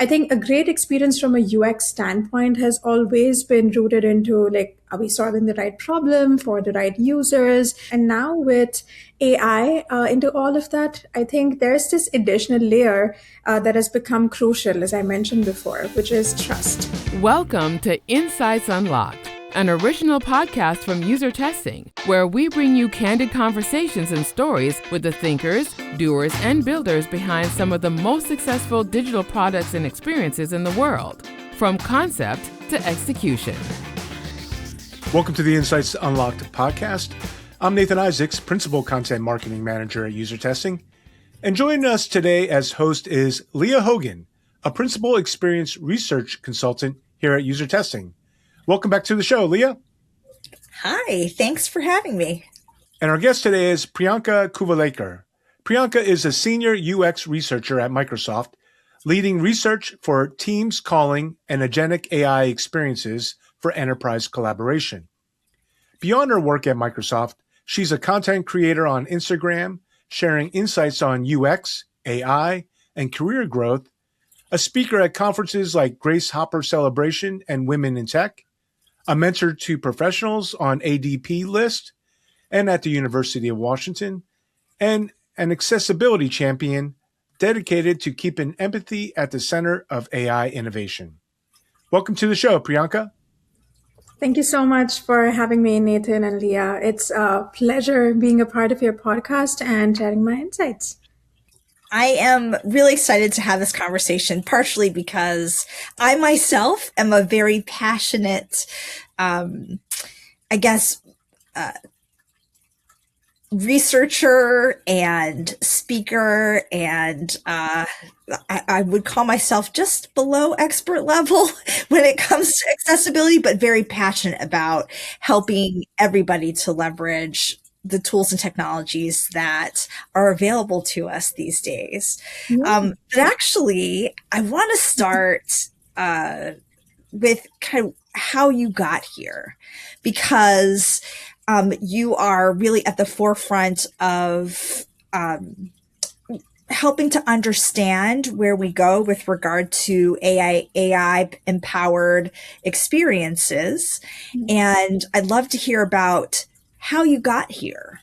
I think a great experience from a UX standpoint has always been rooted into like, are we solving the right problem for the right users? And now with AI into all of that, I think there's this additional layer that has become crucial, as I mentioned before, which is trust. Welcome to Insights Unlocked, an original podcast from User Testing, where we bring you candid conversations and stories with the thinkers, doers, and builders behind some of the most successful digital products and experiences in the world, from concept to execution. Welcome to the Insights Unlocked podcast. I'm Nathan Isaacs, Principal Content Marketing Manager at User Testing. And joining us today as host is Leah Hogan, a Principal Experience Research Consultant here at User Testing. Welcome back to the show, Leah. Hi, thanks for having me. And our guest today is Priyanka Kuvalekar. Priyanka is a senior UX researcher at Microsoft, leading research for Teams calling and agentic AI experiences for enterprise collaboration. Beyond her work at Microsoft, she's a content creator on Instagram, sharing insights on UX, AI, and career growth, a speaker at conferences like Grace Hopper Celebration and Women in Tech, a mentor to professionals on ADP List and at the University of Washington, and an accessibility champion dedicated to keeping empathy at the center of AI innovation. Welcome to the show, Priyanka. Thank you so much for having me, Nathan and Leah. It's a pleasure being a part of your podcast and sharing my insights. I am really excited to have this conversation, partially because I myself am a very passionate, researcher and speaker, and I would call myself just below expert level when it comes to accessibility, but very passionate about helping everybody to leverage the tools and technologies that are available to us these days. But actually, I want to start with kind of how you got here, because you are really at the forefront of helping to understand where we go with regard to AI empowered experiences. And I'd love to hear about how you got here.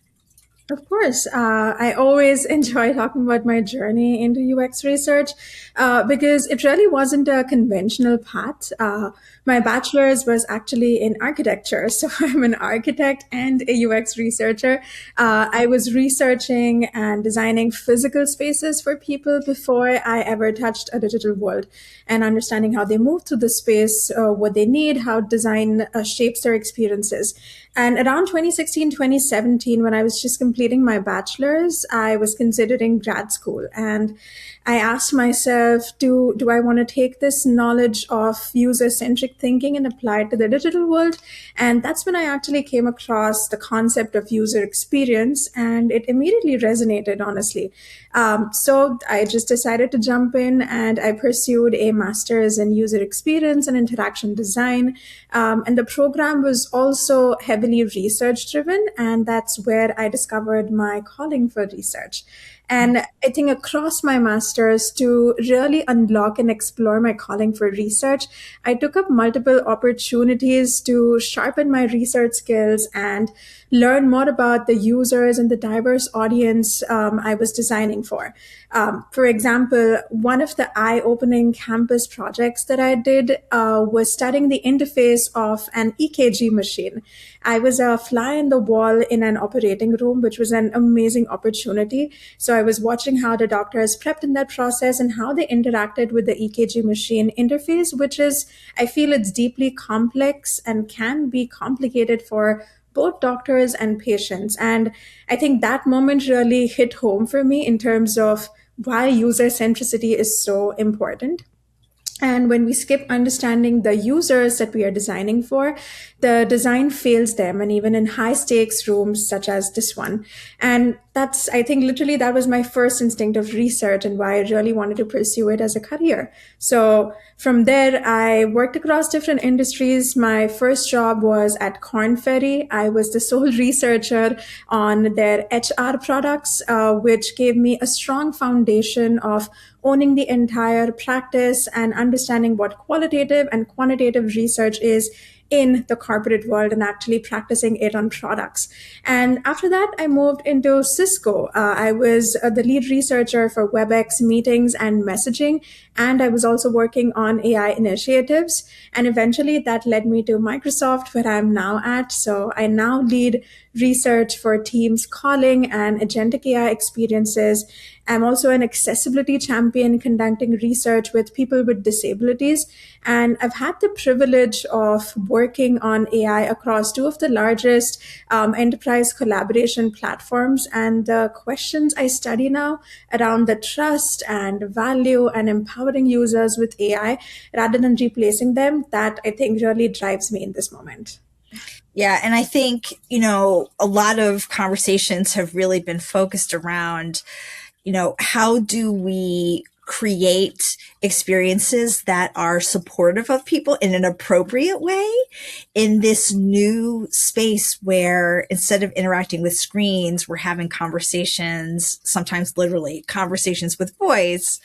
Of course. I always enjoy talking about my journey into UX research because it really wasn't a conventional path. My bachelor's was actually in architecture. So I'm an architect and a UX researcher. I was researching and designing physical spaces for people before I ever touched a digital world, and understanding how they move through the space, what they need, how design shapes their experiences. And around 2016, 2017, when I was just completing my bachelor's, I was considering grad school. And I asked myself, do I want to take this knowledge of user-centric thinking and apply it to the digital world? And that's when I actually came across the concept of user experience, and it immediately resonated, honestly. So I just decided to jump in, and I pursued a master's in user experience and interaction design. And the program was also heavily research driven, and that's where I discovered my calling for research. And I think across my master's, to really unlock and explore my calling for research, I took up multiple opportunities to sharpen my research skills and learn more about the users and the diverse audience I was designing for. For example, one of the eye-opening campus projects that I did was studying the interface of an EKG machine. I was a fly in the wall in an operating room, which was an amazing opportunity. So I was watching how the doctors prepped in that process and how they interacted with the EKG machine interface, which is, I feel it's deeply complex and can be complicated for both doctors and patients. And I think that moment really hit home for me in terms of why user centricity is so important. And when we skip understanding the users that we are designing for, the design fails them, and even in high stakes rooms such as this one. And that's, I think, literally that was my first instinct of research and why I really wanted to pursue it as a career. So from there, I worked across different industries. My first job was at Korn Ferry. I was the sole researcher on their HR products, which gave me a strong foundation of owning the entire practice and understanding what qualitative and quantitative research is in the corporate world and actually practicing it on products. And after that, I moved into Cisco. I was the lead researcher for WebEx meetings and messaging, and I was also working on AI initiatives. And eventually that led me to Microsoft, where I'm now at. So I now lead research for Teams calling and agentic AI experiences. I'm also an accessibility champion conducting research with people with disabilities. And I've had the privilege of working on AI across two of the largest enterprise collaboration platforms. And the questions I study now around the trust and value and empowering users with AI rather than replacing them, that I think really drives me in this moment. Yeah. And I think, a lot of conversations have really been focused around, how do we create experiences that are supportive of people in an appropriate way in this new space where instead of interacting with screens, we're having conversations, sometimes literally conversations with voice.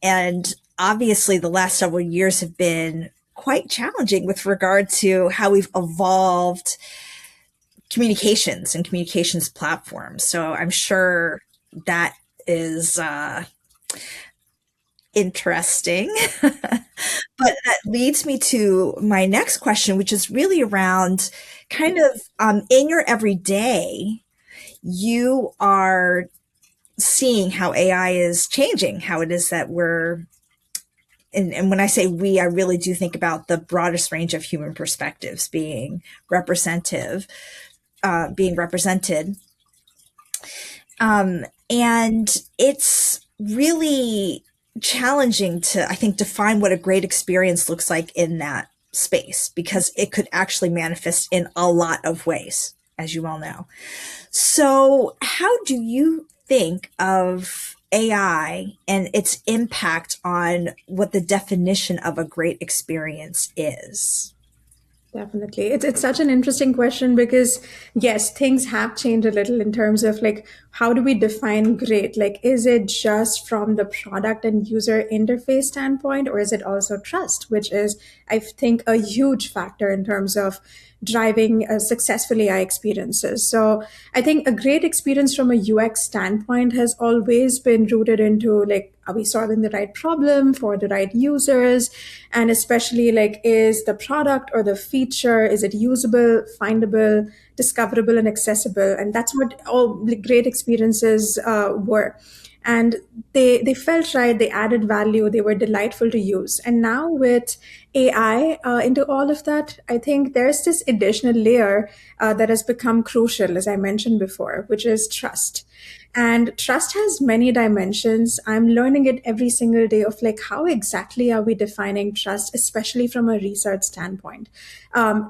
And obviously the last several years have been quite challenging with regard to how we've evolved communications and communications platforms. So I'm sure that is interesting. But that leads me to my next question, which is really around kind of in your everyday, you are seeing how AI is changing, how it is that and when I say we, I really do think about the broadest range of human perspectives being represented. And it's really challenging to, I think, define what a great experience looks like in that space, because it could actually manifest in a lot of ways, as you well know. So how do you think of AI and its impact on what the definition of a great experience is? Definitely. It's such an interesting question because yes, things have changed a little in terms of like how do we define great? Like is it just from the product and user interface standpoint, or is it also trust, which is I think a huge factor in terms of driving successful AI experiences. So I think a great experience from a UX standpoint has always been rooted into like, are we solving the right problem for the right users? And especially like, is the product or the feature, is it usable, findable, discoverable, and accessible? And that's what all the great experiences were. And they felt right, they added value, they were delightful to use. And now with AI into all of that, I think there's this additional layer that has become crucial, as I mentioned before, which is trust. And trust has many dimensions. I'm learning it every single day of like, how exactly are we defining trust, especially from a research standpoint?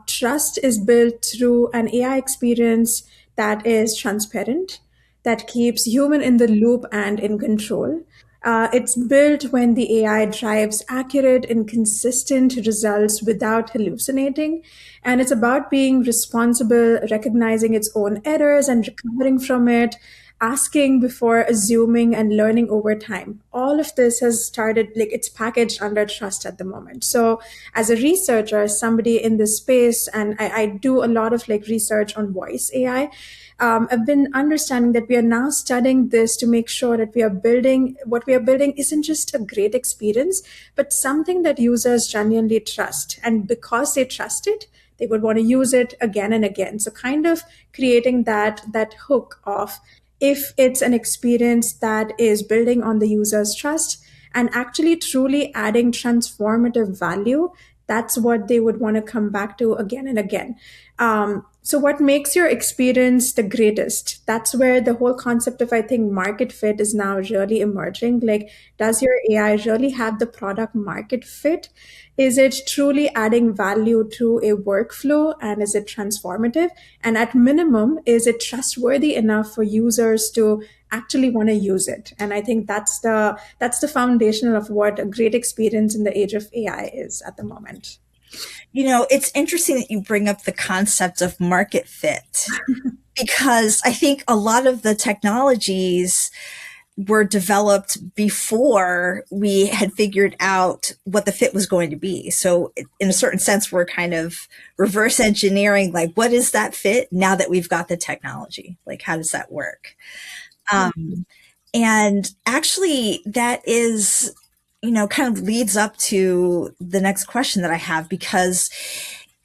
Trust is built through an AI experience that is transparent, that keeps human in the loop and in control. It's built when the AI drives accurate and consistent results without hallucinating. And it's about being responsible, recognizing its own errors and recovering from it, asking before assuming and learning over time. All of this has started, like it's packaged under trust at the moment. So as a researcher, somebody in this space, and I do a lot of like research on voice AI, I've been understanding that we are now studying this to make sure that we are building what we are building isn't just a great experience, but something that users genuinely trust. And because they trust it, they would want to use it again and again. So kind of creating that hook of if it's an experience that is building on the user's trust and actually truly adding transformative value, that's what they would want to come back to again and again. So what makes your experience the greatest? That's where the whole concept of, I think, market fit is now really emerging. Like, does your AI really have the product market fit? Is it truly adding value to a workflow, and is it transformative? And at minimum, is it trustworthy enough for users to actually want to use it? And I think that's the foundation of what a great experience in the age of AI is at the moment. It's interesting that you bring up the concept of market fit because I think a lot of the technologies were developed before we had figured out what the fit was going to be. So in a certain sense, we're kind of reverse engineering, like, what is that fit now that we've got the technology? Like, how does that work? And actually that is, kind of leads up to the next question that I have, because,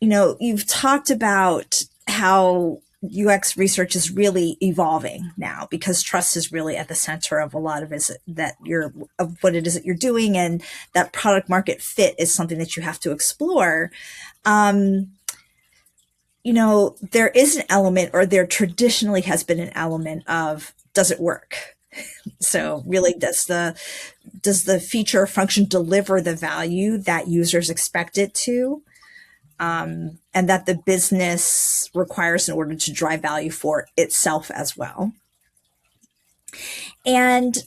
you've talked about how UX research is really evolving now, because trust is really at the center of a lot of what it is that you're doing, and that product market fit is something that you have to explore. There is an element, or there traditionally has been an element of, does it work? So really, does the feature or function deliver the value that users expect it to? And that the business requires in order to drive value for itself as well. And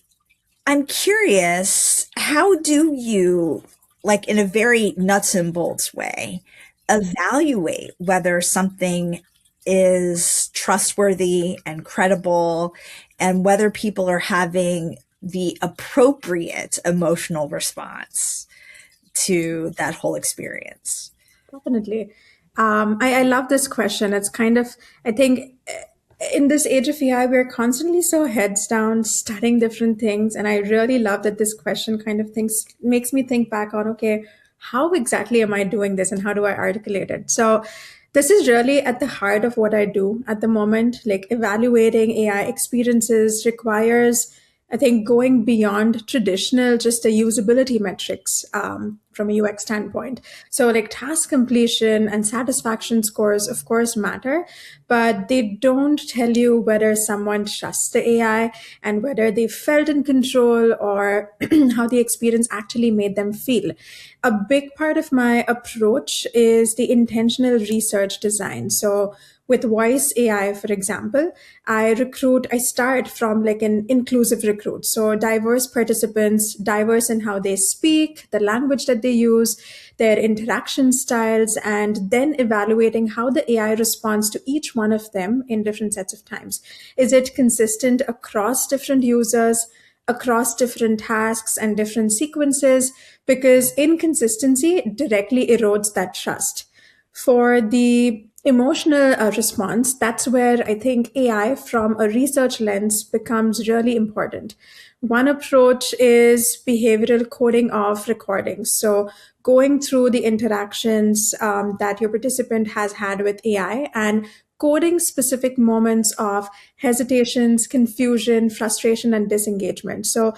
I'm curious, how do you, like in a very nuts and bolts way, evaluate whether something is trustworthy and credible, and whether people are having the appropriate emotional response to that whole experience? Definitely. I love this question. It's kind of, I think, in this age of AI, we're constantly so heads down studying different things. And I really love that this question kind of makes me think back on, okay, how exactly am I doing this and how do I articulate it? So this is really at the heart of what I do at the moment. Like, evaluating AI experiences requires, I think, going beyond traditional, just the usability metrics from a UX standpoint. So like task completion and satisfaction scores, of course, matter, but they don't tell you whether someone trusts the AI and whether they felt in control, or how the experience actually made them feel. A big part of my approach is the intentional research design. So with voice AI, for example, I start from like an inclusive recruit. So diverse participants, diverse in how they speak, the language that they use, their interaction styles, and then evaluating how the AI responds to each one of them in different sets of times. Is it consistent across different users, across different tasks and different sequences? Because inconsistency directly erodes that trust. For the emotional response, that's where I think AI from a research lens becomes really important. One approach is behavioral coding of recordings. So going through the interactions that your participant has had with AI and coding specific moments of hesitations, confusion, frustration, and disengagement. So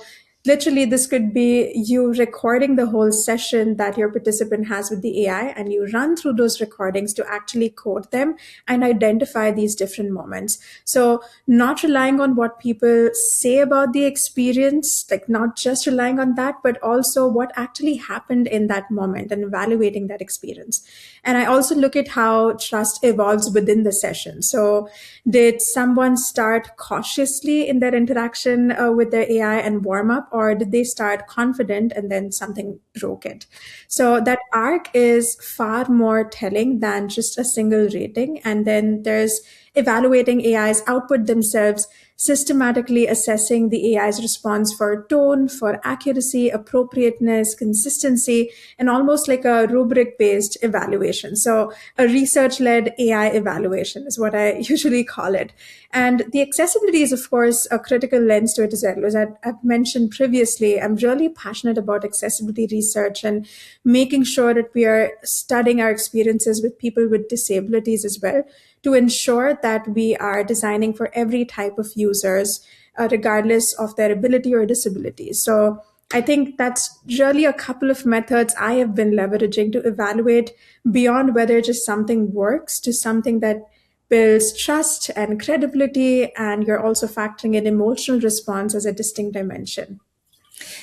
literally, this could be you recording the whole session that your participant has with the AI, and you run through those recordings to actually code them and identify these different moments. So not relying on what people say about the experience, like not just relying on that, but also what actually happened in that moment and evaluating that experience. And I also look at how trust evolves within the session. So did someone start cautiously in their interaction with their AI and warm up, or did they start confident and then something broke it? So that arc is far more telling than just a single rating. And then there's evaluating AI's output themselves, systematically assessing the AI's response for tone, for accuracy, appropriateness, consistency, and almost like a rubric based evaluation. So a research led AI evaluation is what I usually call it. And the accessibility is, of course, a critical lens to it as well. As I've mentioned previously, I'm really passionate about accessibility research and making sure that we are studying our experiences with people with disabilities as well, to ensure that we are designing for every type of users, regardless of their ability or disability. So I think that's really a couple of methods I have been leveraging to evaluate beyond whether just something works to something that builds trust and credibility, and you're also factoring in emotional response as a distinct dimension.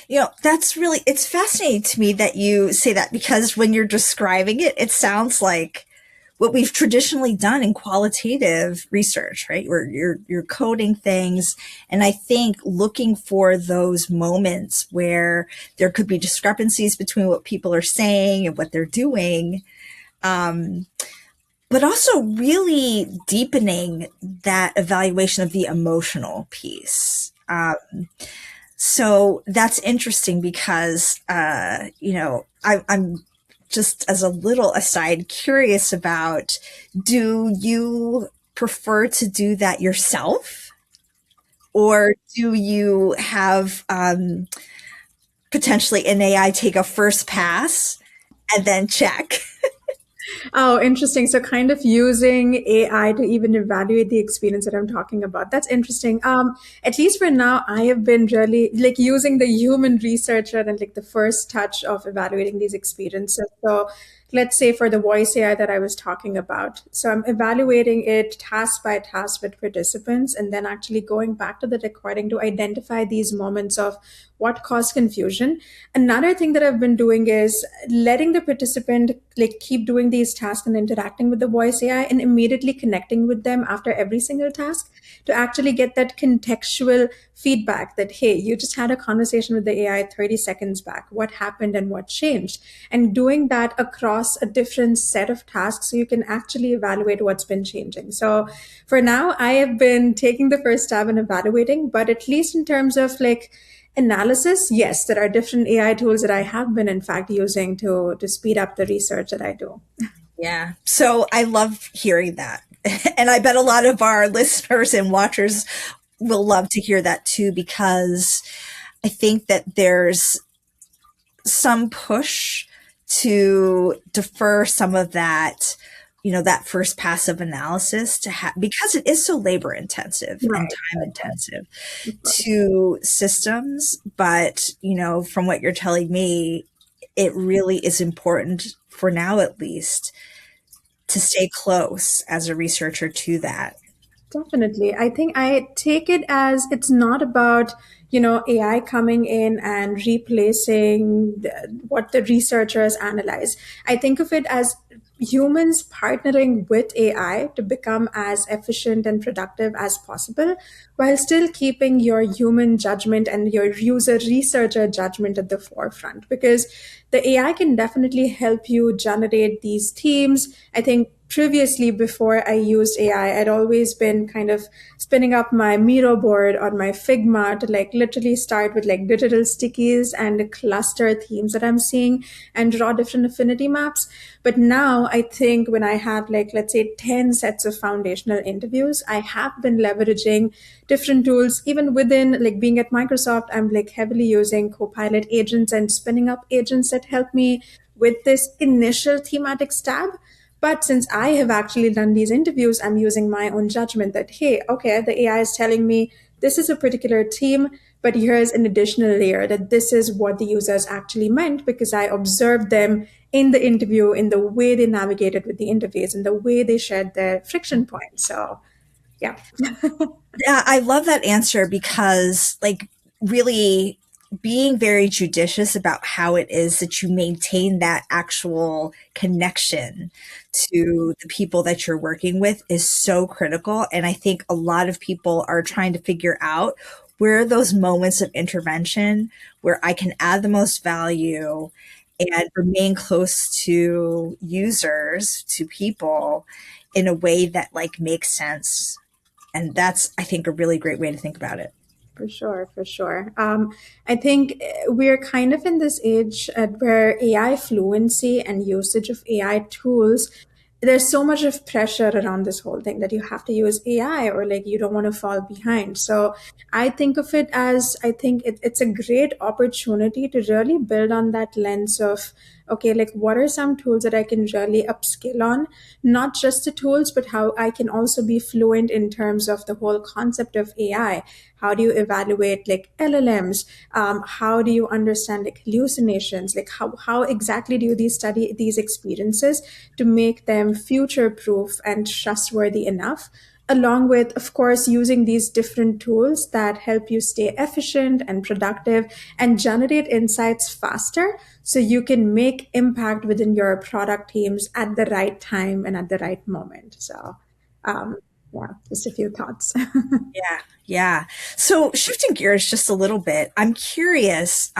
It's fascinating to me that you say that, because when you're describing it, it sounds like what we've traditionally done in qualitative research, right? Where you're coding things. And I think looking for those moments where there could be discrepancies between what people are saying and what they're doing, but also really deepening that evaluation of the emotional piece. So that's interesting because, I'm just as a little aside curious about, do you prefer to do that yourself? Or do you have potentially an AI take a first pass and then check? Oh, interesting. So kind of using AI to even evaluate the experience that I'm talking about. That's interesting. At least for now, I have been really like using the human researcher and like the first touch of evaluating these experiences. So let's say for the voice AI that I was talking about. So I'm evaluating it task by task with participants and then actually going back to the recording to identify these moments of what caused confusion. Another thing that I've been doing is letting the participant like keep doing these tasks and interacting with the voice AI and immediately connecting with them after every single task to actually get that contextual feedback that, hey, you just had a conversation with the AI 30 seconds back. What happened and what changed? And doing that across a different set of tasks so you can actually evaluate what's been changing. So for now, I have been taking the first stab and evaluating, but at least in terms of like analysis, yes, there are different AI tools that I have been in fact using to speed up the research that I do. Yeah. So I love hearing that. And I bet a lot of our listeners and watchers will love to hear that too, because I think that there's some push to defer some of that, that first passive analysis because it is so labor intensive and Right. time intensive to systems. But, from what you're telling me, it really is important for now, at least, to stay close as a researcher to that. Definitely. I think I take it as it's not about, AI coming in and replacing what the researchers analyze. I think of it as humans partnering with AI to become as efficient and productive as possible while still keeping your human judgment and your user researcher judgment at the forefront. Because the AI can definitely help you generate these themes. I think previously, before I used AI, I'd always been kind of spinning up my Miro board on my Figma to like literally start with like digital stickies and cluster themes that I'm seeing and draw different affinity maps. But now I think when I have like, let's say 10 sets of foundational interviews, I have been leveraging different tools, even within like being at Microsoft, I'm like heavily using Copilot agents and spinning up agents that help me with this initial thematic stab. But since I have actually done these interviews, I'm using my own judgment that, hey, okay, the AI is telling me this is a particular theme, but here's an additional layer that this is what the users actually meant because I observed them in the interview, in the way they navigated with the interface, in the way they shared their friction points. So, yeah. Yeah, I love that answer because, like, really being very judicious about how it is that you maintain that actual connection to the people that you're working with is so critical. And I think a lot of people are trying to figure out where are those moments of intervention where I can add the most value and remain close to users, to people in a way that like makes sense. And that's, I think, a really great way to think about it. For sure, for sure. I think we're kind of in this age where AI fluency and usage of AI tools, there's so much of pressure around this whole thing that you have to use AI or like you don't want to fall behind. So I think of it as I think it's a great opportunity to really build on that lens of, okay, like what are some tools that I can really upskill on? Not just the tools, but how I can also be fluent in terms of the whole concept of AI. How do you evaluate like LLMs? How do you understand like hallucinations? Like how exactly do you study these experiences to make them future proof and trustworthy enough? Along with, of course, using these different tools that help you stay efficient and productive and generate insights faster so you can make impact within your product teams at the right time and at the right moment. So, um, yeah, just a few thoughts. Yeah, yeah. So shifting gears just a little bit, I'm curious.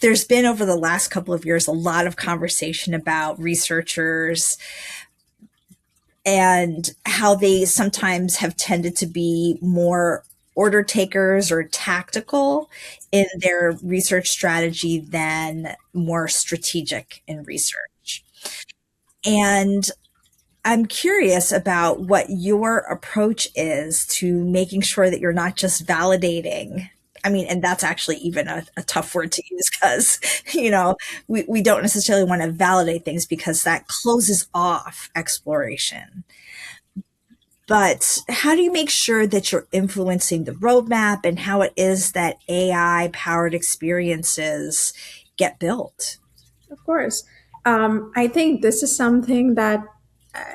There's been over the last couple of years a lot of conversation about researchers and how they sometimes have tended to be more order takers or tactical in their research strategy than more strategic in research. And I'm curious about what your approach is to making sure that you're not just validating. I mean, and that's actually even a tough word to use because, we don't necessarily want to validate things because that closes off exploration. But how do you make sure that you're influencing the roadmap and how it is that AI powered experiences get built? Of course. I think this is something that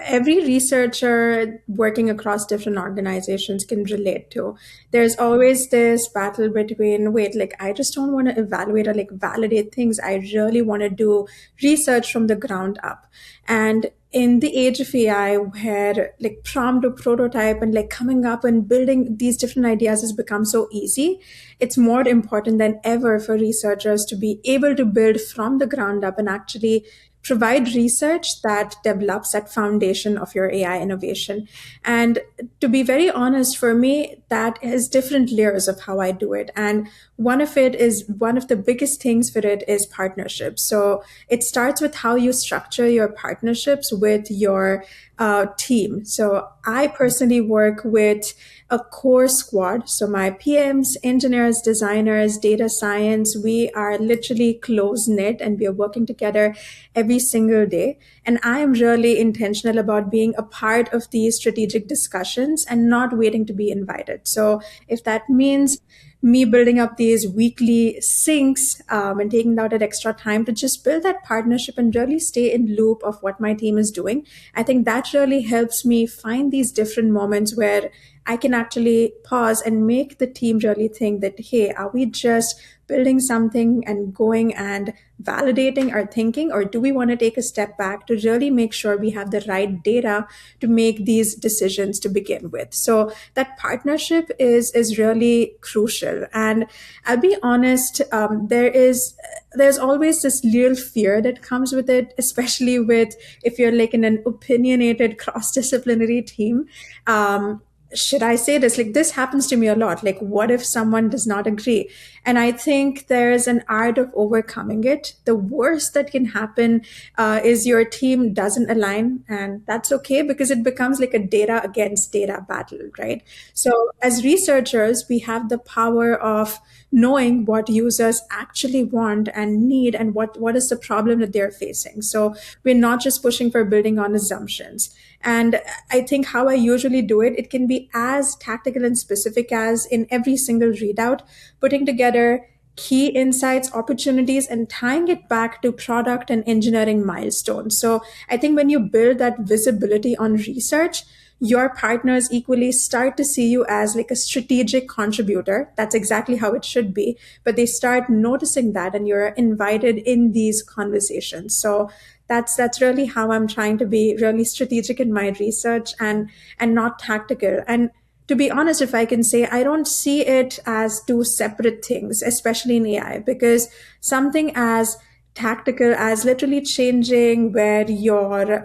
every researcher working across different organizations can relate to. There's always this battle between, wait, like, I just don't want to evaluate or like validate things. I really want to do research from the ground up. And in the age of AI, where like prompt to prototype and like coming up and building these different ideas has become so easy, it's more important than ever for researchers to be able to build from the ground up and actually provide research that develops that foundation of your AI innovation. And to be very honest, for me, that has different layers of how I do it. And one of the biggest things for it is partnerships. So it starts with how you structure your partnerships with your team. So I personally work with a core squad. So my PMs, engineers, designers, data science, we are literally close knit and we are working together every single day. And I am really intentional about being a part of these strategic discussions and not waiting to be invited. So if that means me building up these weekly syncs and taking out that extra time to just build that partnership and really stay in loop of what my team is doing, I think that really helps me find these different moments where I can actually pause and make the team really think that, hey, are we just building something and going and validating our thinking, or do we want to take a step back to really make sure we have the right data to make these decisions to begin with? So that partnership is really crucial. And I'll be honest, there's always this little fear that comes with it, especially with if you're like in an opinionated cross-disciplinary team. Should I say this? Like, this happens to me a lot. Like, what if someone does not agree? And I think there's an art of overcoming it. The worst that can happen is your team doesn't align, and that's okay because it becomes like a data against data battle, right? So as researchers, we have the power of knowing what users actually want and need and what is the problem that they're facing. So we're not just pushing for building on assumptions. And I think how I usually do it, it can be as tactical and specific as in every single readout, putting together key insights, opportunities, and tying it back to product and engineering milestones. So I think when you build that visibility on research, your partners equally start to see you as like a strategic contributor. That's exactly how it should be. But they start noticing that and you're invited in these conversations. So that's really how I'm trying to be really strategic in my research and not tactical. And to be honest, if I can say, I don't see it as two separate things, especially in AI, because something as tactical as literally changing where your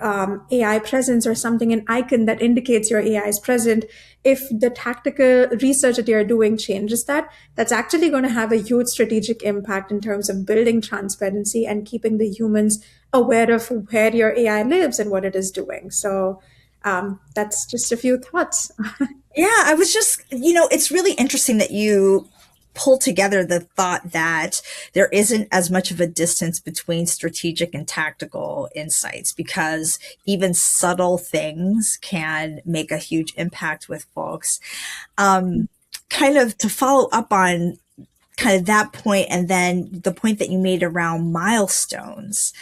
AI presence or something, an icon that indicates your AI is present. If the tactical research that you're doing changes that, that's actually going to have a huge strategic impact in terms of building transparency and keeping the humans aware of where your AI lives and what it is doing. So that's just a few thoughts. Yeah, I was just, it's really interesting that you pull together the thought that there isn't as much of a distance between strategic and tactical insights because even subtle things can make a huge impact with folks. Kind of to follow up on kind of that point and then the point that you made around milestones.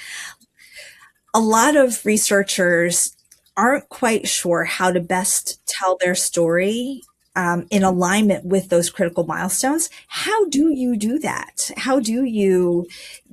A lot of researchers aren't quite sure how to best tell their story in alignment with those critical milestones. How do you do that? How do you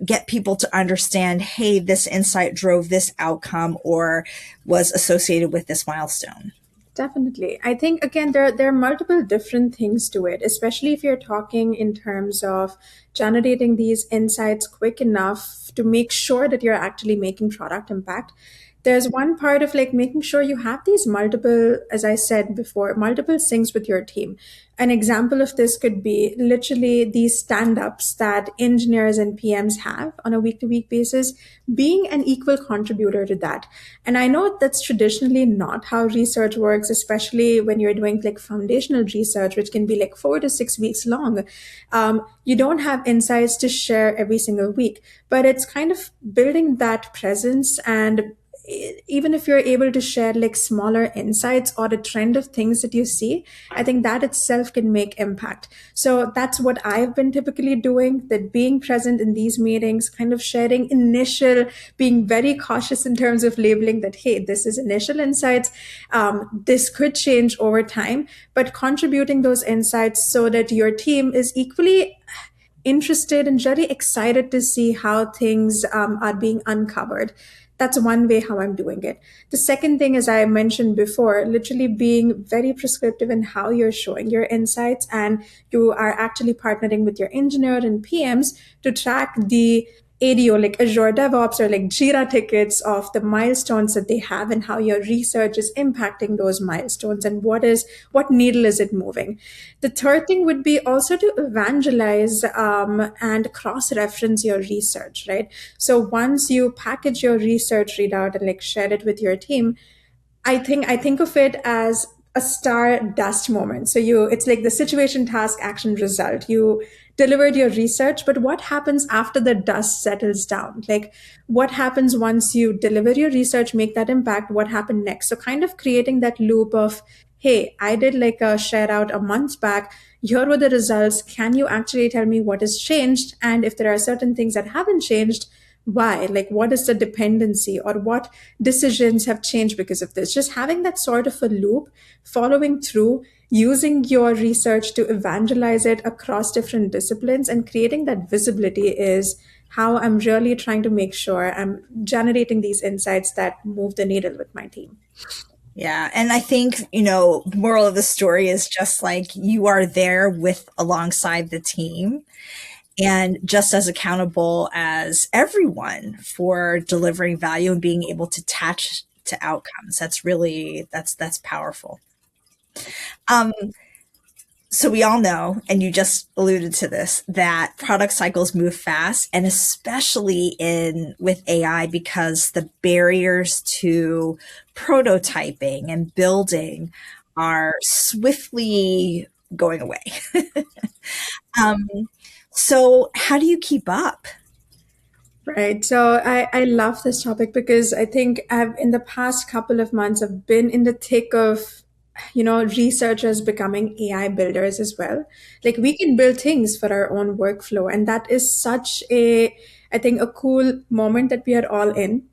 get people to understand, hey, this insight drove this outcome or was associated with this milestone? Definitely. I think, again, there are multiple different things to it, especially if you're talking in terms of generating these insights quick enough to make sure that you're actually making product impact. There's one part of like making sure you have these multiple, as I said before, multiple syncs with your team. An example of this could be literally these stand-ups that engineers and PMs have on a week-to-week basis, being an equal contributor to that. And I know that's traditionally not how research works, especially when you're doing like foundational research, which can be like 4 to 6 weeks long. You don't have insights to share every single week, but it's kind of building that presence. And even if you're able to share like smaller insights or a trend of things that you see, I think that itself can make impact. So that's what I've been typically doing, that being present in these meetings, kind of sharing initial, being very cautious in terms of labeling that, hey, this is initial insights. This could change over time, but contributing those insights so that your team is equally interested and really excited to see how things are being uncovered. That's one way how I'm doing it. The second thing, as I mentioned before, literally being very prescriptive in how you're showing your insights, and you are actually partnering with your engineer and PMs to track the ADO, like Azure DevOps or like Jira tickets of the milestones that they have and how your research is impacting those milestones and what needle is it moving. The third thing would be also to evangelize and cross-reference your research, right? So once you package your research readout and like share it with your team, I think of it as a star dust moment. So it's like the situation, task, action, result. You delivered your research, but what happens after the dust settles down? Like what happens once you deliver your research, make that impact, what happened next? So kind of creating that loop of, hey, I did like a share out a month back. Here were the results. Can you actually tell me what has changed? And if there are certain things that haven't changed, why? Like, what is the dependency or what decisions have changed because of this? Just having that sort of a loop, following through, using your research to evangelize it across different disciplines and creating that visibility is how I'm really trying to make sure I'm generating these insights that move the needle with my team. Yeah. And I think, moral of the story is just like you are there with alongside the team and just as accountable as everyone for delivering value and being able to attach to outcomes. That's powerful. Um, so we all know, and you just alluded to this, that product cycles move fast, and especially in with AI, because the barriers to prototyping and building are swiftly going away. um, so how do you keep up? Right. So I love this topic because I think in the past couple of months, I've been in the thick of, researchers becoming AI builders as well. Like we can build things for our own workflow. And that is such I think, a cool moment that we are all in.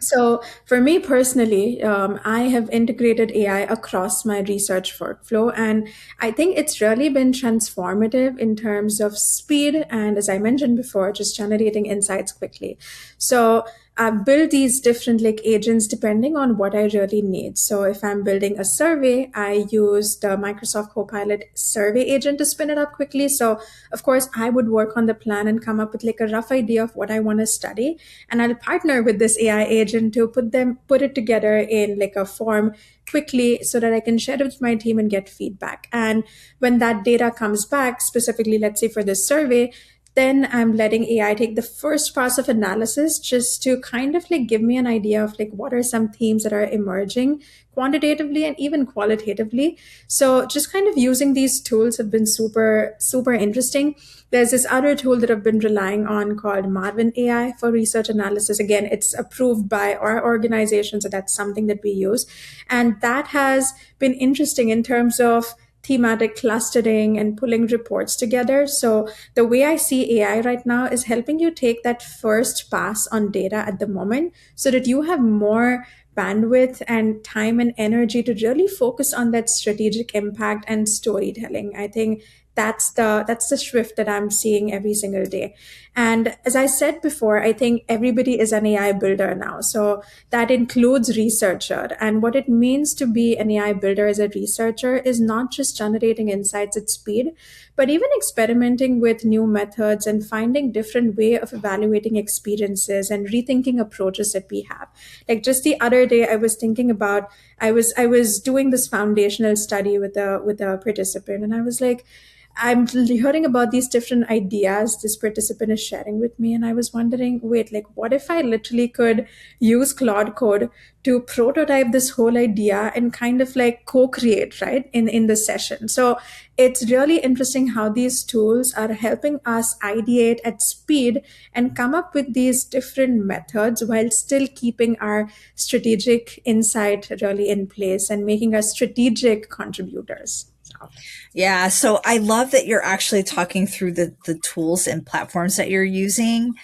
So, for me personally, I have integrated AI across my research workflow, and I think it's really been transformative in terms of speed and, as I mentioned before, just generating insights quickly. So, I build these different like agents depending on what I really need. So, if I'm building a survey, I use the Microsoft Copilot survey agent to spin it up quickly. So, of course, I would work on the plan and come up with like a rough idea of what I want to study, and I'll partner with this AI agent to put it together in like a form quickly so that I can share it with my team and get feedback. And when that data comes back, specifically, let's say for this survey, then I'm letting AI take the first pass of analysis just to kind of like give me an idea of like what are some themes that are emerging quantitatively and even qualitatively. So just kind of using these tools have been super, super interesting. There's this other tool that I've been relying on called Marvin AI for research analysis. Again, it's approved by our organization, so that's something that we use. And that has been interesting in terms of thematic clustering and pulling reports together. So the way I see AI right now is helping you take that first pass on data at the moment so that you have more bandwidth and time and energy to really focus on that strategic impact and storytelling. I think that's the shift that I'm seeing every single day. And as I said before, I think everybody is an AI builder now. So that includes researcher. And what it means to be an AI builder as a researcher is not just generating insights at speed, but even experimenting with new methods and finding different way of evaluating experiences and rethinking approaches that we have. Like just the other day, I was thinking about I was doing this foundational study with a participant, and I was like, I'm hearing about these different ideas this participant is sharing with me, and I was wondering, wait, like, what if I literally could use Claude Code to prototype this whole idea and kind of like co-create, right, in the session? So it's really interesting how these tools are helping us ideate at speed and come up with these different methods while still keeping our strategic insight really in place and making us strategic contributors. So. Yeah. So I love that you're actually talking through the tools and platforms that you're using,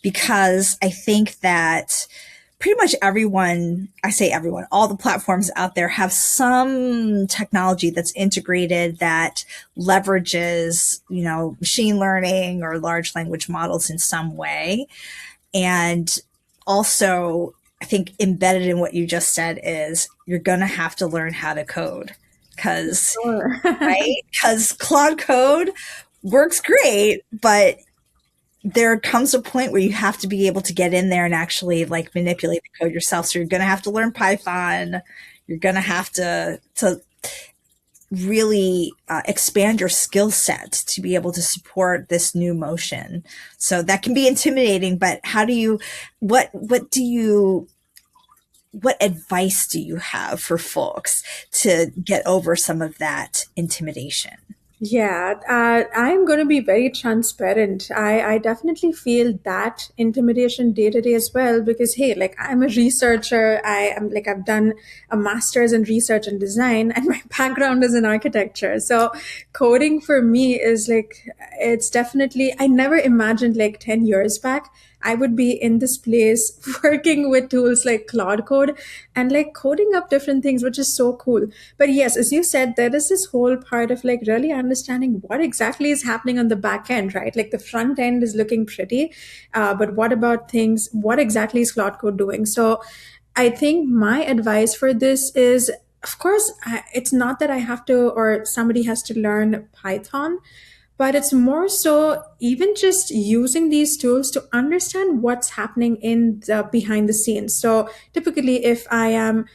because I think that pretty much everyone, I say everyone, all the platforms out there have some technology that's integrated that leverages, machine learning or large language models in some way. And also, I think embedded in what you just said is you're going to have to learn how to code, because, Sure. right? Because Claude Code works great, but there comes a point where you have to be able to get in there and actually like manipulate the code yourself. So you're going to have to learn Python. You're going to have to really expand your skill set to be able to support this new motion. So that can be intimidating, but what advice do you have for folks to get over some of that intimidation? Yeah, I'm going to be very transparent. I definitely feel that intimidation day to day as well because, hey, like I'm a researcher. I've done a master's in research and design, and my background is in architecture. So coding for me is like, it's definitely, I never imagined like 10 years back I would be in this place working with tools like Claude Code and like coding up different things, which is so cool. But yes, as you said, there is this whole part of like really understanding what exactly is happening on the back end, right? Like the front end is looking pretty, but what about things? What exactly is Claude Code doing? So I think my advice for this is, of course, it's not that I have to or somebody has to learn Python, but it's more so even just using these tools to understand what's happening in the behind the scenes. So typically if I am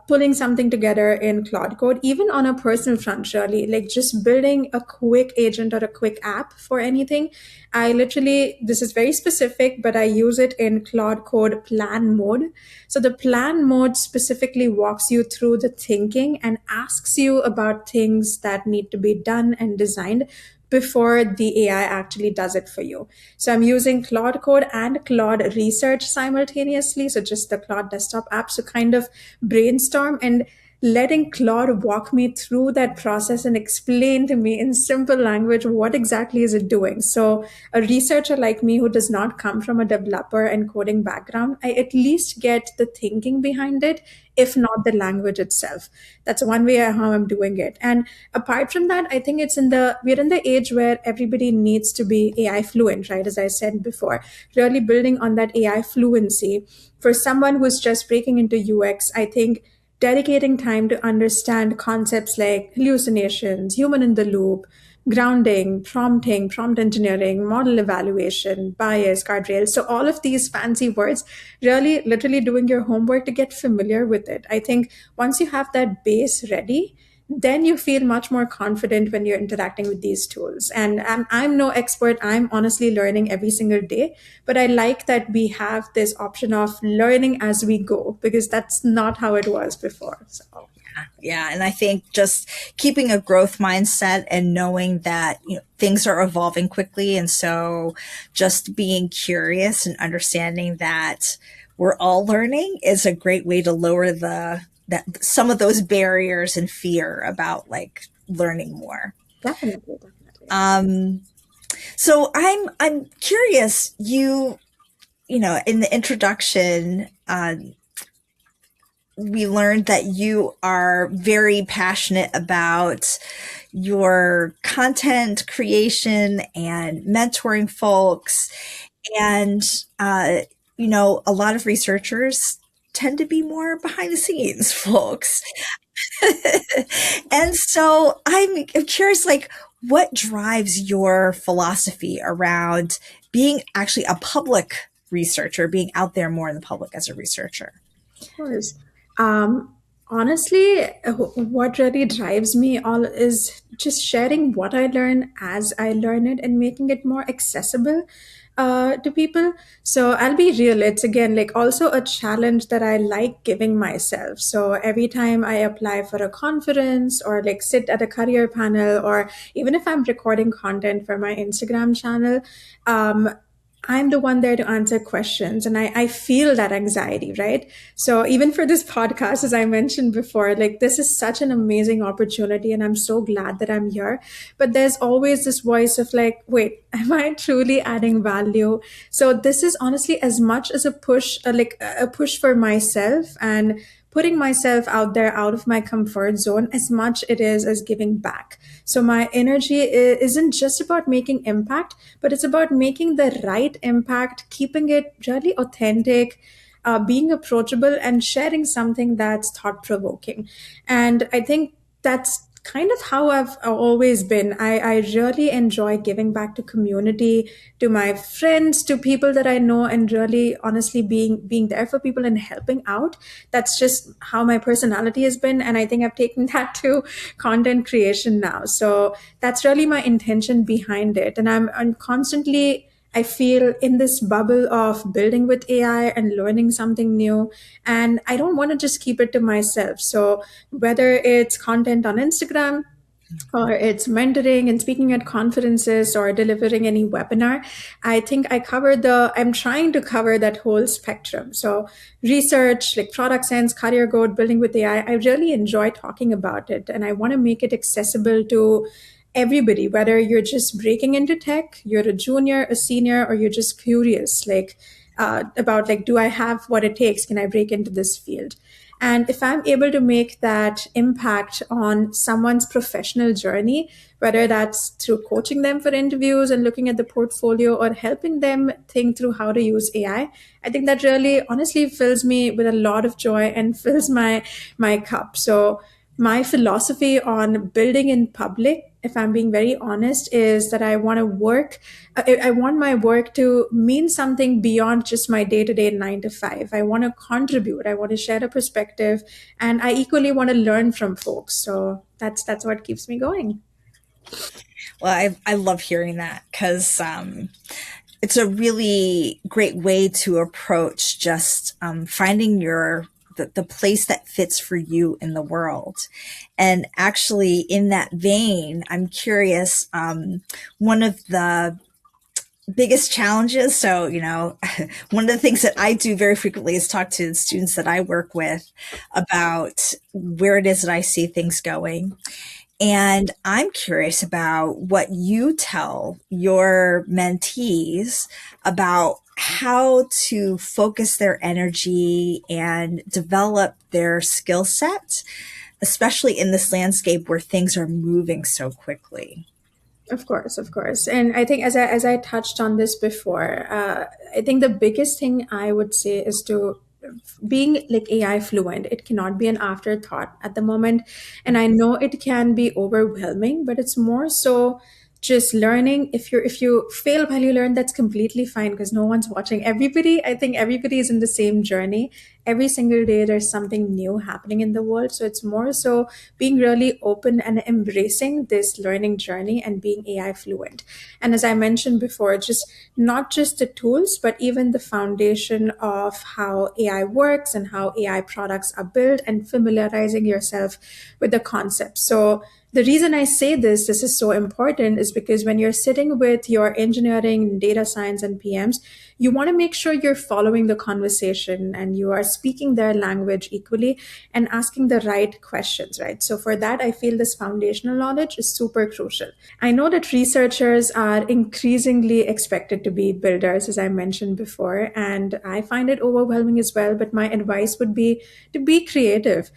pulling something together in Claude Code, even on a personal front, really, like just building a quick agent or a quick app for anything, I literally, this is very specific, but I use it in Claude Code plan mode. So the plan mode specifically walks you through the thinking and asks you about things that need to be done and designed before the AI actually does it for you. So I'm using Claude Code and Claude Research simultaneously. So just the Claude desktop app to kind of brainstorm and letting Claude walk me through that process and explain to me in simple language what exactly is it doing. So a researcher like me who does not come from a developer and coding background, I at least get the thinking behind it, if not the language itself. That's one way how I'm doing it. And apart from that, I think we're in the age where everybody needs to be AI fluent, right? As I said before, really building on that AI fluency. For someone who's just breaking into UX, I think dedicating time to understand concepts like hallucinations, human in the loop, grounding, prompting, prompt engineering, model evaluation, bias, guardrails. So all of these fancy words, really literally doing your homework to get familiar with it. I think once you have that base ready, then you feel much more confident when you're interacting with these tools. And I'm no expert. I'm honestly learning every single day. But I like that we have this option of learning as we go because that's not how it was before. So. Yeah. And I think just keeping a growth mindset and knowing that, things are evolving quickly. And so just being curious and understanding that we're all learning is a great way to lower some of those barriers and fear about like learning more. Definitely, definitely. So I'm curious, in the introduction, we learned that you are very passionate about your content creation and mentoring folks. And, a lot of researchers tend to be more behind the scenes folks. And so I'm curious, like, what drives your philosophy around being actually a public researcher, being out there more in the public as a researcher? Of course. Um, Honestly, what really drives me all is just sharing what I learn as I learn it and making it more accessible to people. So I'll be real. It's again like also a challenge that I like giving myself. So every time I apply for a conference or like sit at a career panel, or even if I'm recording content for my Instagram channel, um, I'm the one there to answer questions, and I feel that anxiety, right? So even for this podcast, as I mentioned before, like this is such an amazing opportunity and I'm so glad that I'm here. But there's always this voice of like, wait, am I truly adding value? So this is honestly as much as a push, like a push for myself and putting myself out there out of my comfort zone as much it is as giving back. So my energy isn't just about making impact, but it's about making the right impact, keeping it really authentic, being approachable, and sharing something that's thought provoking. And I think that's kind of how I've always been. I really enjoy giving back to community, to my friends, to people that I know, and really honestly being there for people and helping out. That's just how my personality has been. And I think I've taken that to content creation now. So that's really my intention behind it. And I'm constantly I feel in this bubble of building with AI and learning something new. And I don't want to just keep it to myself. So whether it's content on Instagram, or it's mentoring and speaking at conferences or delivering any webinar, I think I'm trying to cover that whole spectrum. So research, like product sense, career growth, building with AI, I really enjoy talking about it. And I want to make it accessible to everybody, whether you're just breaking into tech, you're a junior, a senior, or you're just curious, like about like, do I have what it takes? Can I break into this field? And if I'm able to make that impact on someone's professional journey, whether that's through coaching them for interviews and looking at the portfolio or helping them think through how to use I think that really honestly fills me with a lot of joy and fills my cup. So my philosophy on building in public, if I'm being very honest, is that I want to work. I want my work to mean something beyond just my day to day 9 to 5. I want to contribute. I want to share a perspective, and I equally want to learn from folks. So that's what keeps me going. Well, I love hearing that because it's a really great way to approach just finding the place that fits for you in the world. And actually, in that vein, I'm curious. One of the biggest challenges. So, one of the things that I do very frequently is talk to the students that I work with about where it is that I see things going. And I'm curious about what you tell your mentees about how to focus their energy and develop their skill set, especially in this landscape where things are moving so quickly. Of course, of course. And I think as I touched on this before, I think the biggest thing I would say is to being like AI fluent. It cannot be an afterthought at the moment. And I know it can be overwhelming, but it's more so just learning. If you fail while you learn, that's completely fine because no one's watching. I think everybody is in the same journey. Every single day there's something new happening in the world. So it's more so being really open and embracing this learning journey and being AI fluent. And as I mentioned before, just not just the tools, but even the foundation of how AI works and how AI products are built and familiarizing yourself with the concept. So the reason I say this is so important is because when you're sitting with your engineering, data science, and PMs, you want to make sure you're following the conversation and you are speaking their language equally and asking the right questions, right? So for that, I feel this foundational knowledge is super crucial. I know that researchers are increasingly expected to be builders, as I mentioned before, and I find it overwhelming as well. But my advice would be to be creative,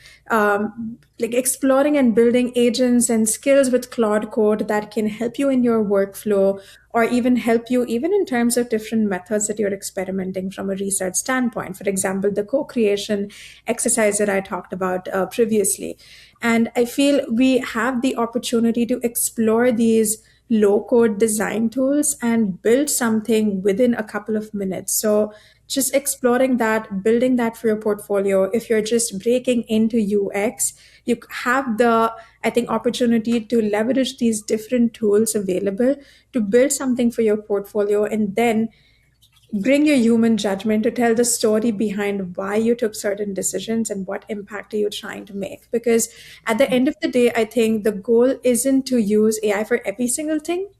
like exploring and building agents and skills with Claude Code that can help you in your workflow or even help you even in terms of different methods that you're experimenting from a research standpoint. For example, the co-creation exercise that I talked about previously. And I feel we have the opportunity to explore these low code design tools and build something within a couple of minutes. So just exploring that, building that for your portfolio. If you're just breaking into UX, you have the, I think, opportunity to leverage these different tools available to build something for your portfolio and then bring your human judgment to tell the story behind why you took certain decisions and what impact are you trying to make. Because at the end of the day, I think the goal isn't to use AI for every single thing,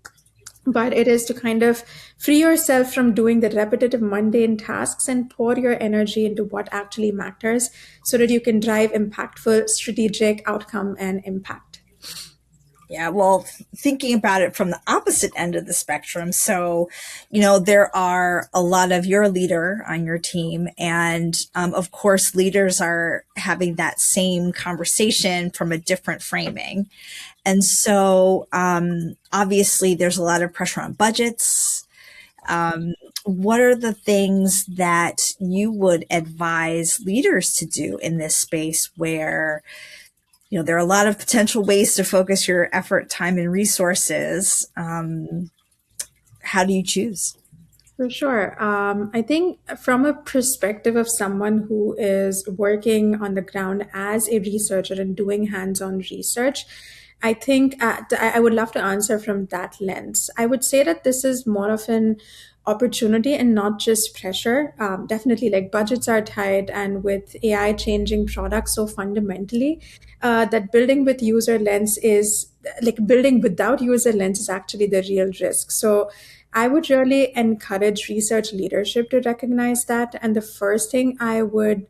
but it is to kind of free yourself from doing the repetitive mundane tasks and pour your energy into what actually matters so that you can drive impactful strategic outcome and impact. Yeah, well, thinking about it from the opposite end of the spectrum. So, there are a lot of your leader on your team. And of course, leaders are having that same conversation from a different framing. And so, obviously, there's a lot of pressure on budgets. What are the things that you would advise leaders to do in this space where there are a lot of potential ways to focus your effort, time, and resources? How do you choose? For sure. I think from a perspective of someone who is working on the ground as a researcher and doing hands-on research, I think I would love to answer from that lens. I would say that this is more of an opportunity and not just pressure. Definitely, like budgets are tight, and with AI changing products so fundamentally, that building with user lens is like building without user lens is actually the real risk. So I would really encourage research leadership to recognize that. And the first thing I would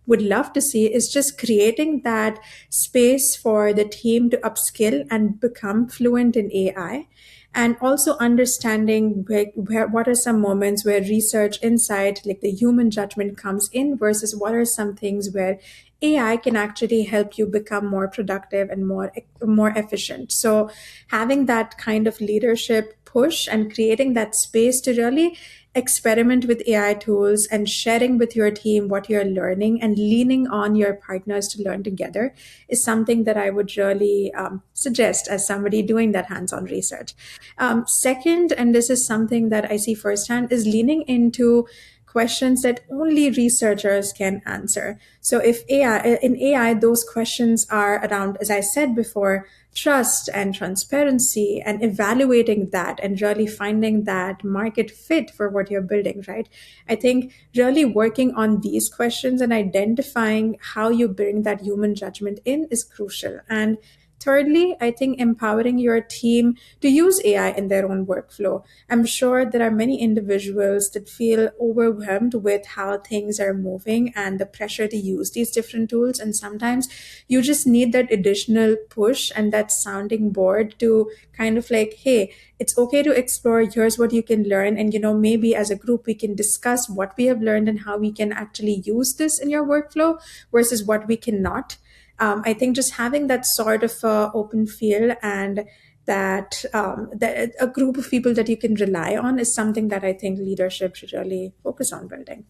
love to see is just creating that space for the team to upskill and become fluent in AI. And also understanding what are some moments where research insight, like the human judgment, comes in versus what are some things where AI can actually help you become more productive and more efficient. So having that kind of leadership push and creating that space to really experiment with AI tools and sharing with your team what you're learning and leaning on your partners to learn together is something that I would really suggest as somebody doing that hands-on research. Second, and this is something that I see firsthand, is leaning into questions that only researchers can answer. So if in AI, those questions are around, as I said before, trust and transparency and evaluating that and really finding that market fit for what you're building, right? I think really working on these questions and identifying how you bring that human judgment in is crucial. And thirdly, I think empowering your team to use AI in their own workflow. I'm sure there are many individuals that feel overwhelmed with how things are moving and the pressure to use these different tools. And sometimes you just need that additional push and that sounding board to kind of like, hey, it's okay to explore. Here's what you can learn. And, maybe as a group, we can discuss what we have learned and how we can actually use this in your workflow versus what we cannot. I think just having that sort of open field and that a group of people that you can rely on is something that I think leadership should really focus on building.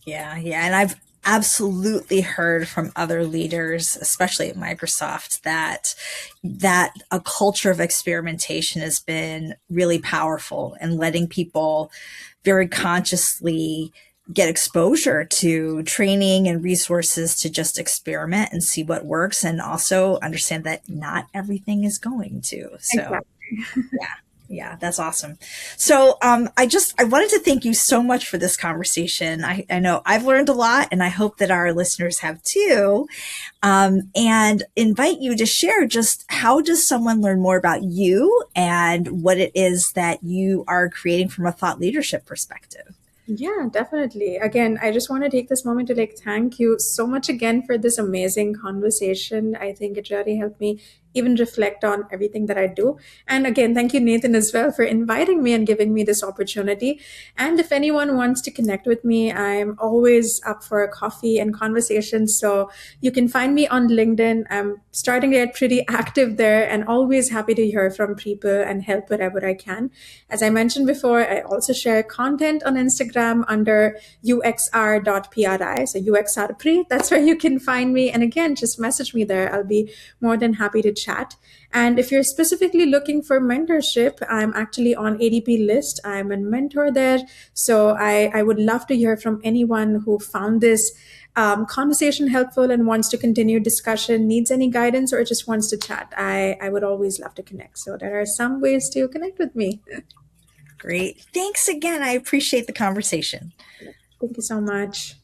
Yeah, yeah. And I've absolutely heard from other leaders, especially at Microsoft, that a culture of experimentation has been really powerful and letting people very consciously get exposure to training and resources to just experiment and see what works, and also understand that not everything is going to. So, Exactly. yeah. Yeah, that's awesome. So I wanted to thank you so much for this conversation. I know I've learned a lot, and I hope that our listeners have too. And invite you to share just how does someone learn more about you and what it is that you are creating from a thought leadership perspective. Yeah, definitely. Again, I just want to take this moment to thank you so much again for this amazing conversation. I think it really helped me even reflect on everything that I do. And again, thank you, Nathan, as well, for inviting me and giving me this opportunity. And if anyone wants to connect with me, I'm always up for a coffee and conversation. So you can find me on LinkedIn. I'm starting to get pretty active there and always happy to hear from people and help wherever I can. As I mentioned before, I also share content on Instagram under uxr.pri. So uxrpri, that's where you can find me. And again, just message me there. I'll be more than happy to chat. And if you're specifically looking for mentorship, I'm actually on ADP list. I'm a mentor there. So I would love to hear from anyone who found this conversation helpful and wants to continue discussion, needs any guidance, or just wants to chat. I would always love to connect. So there are some ways to connect with me. Great. Thanks again. I appreciate the conversation. Thank you so much.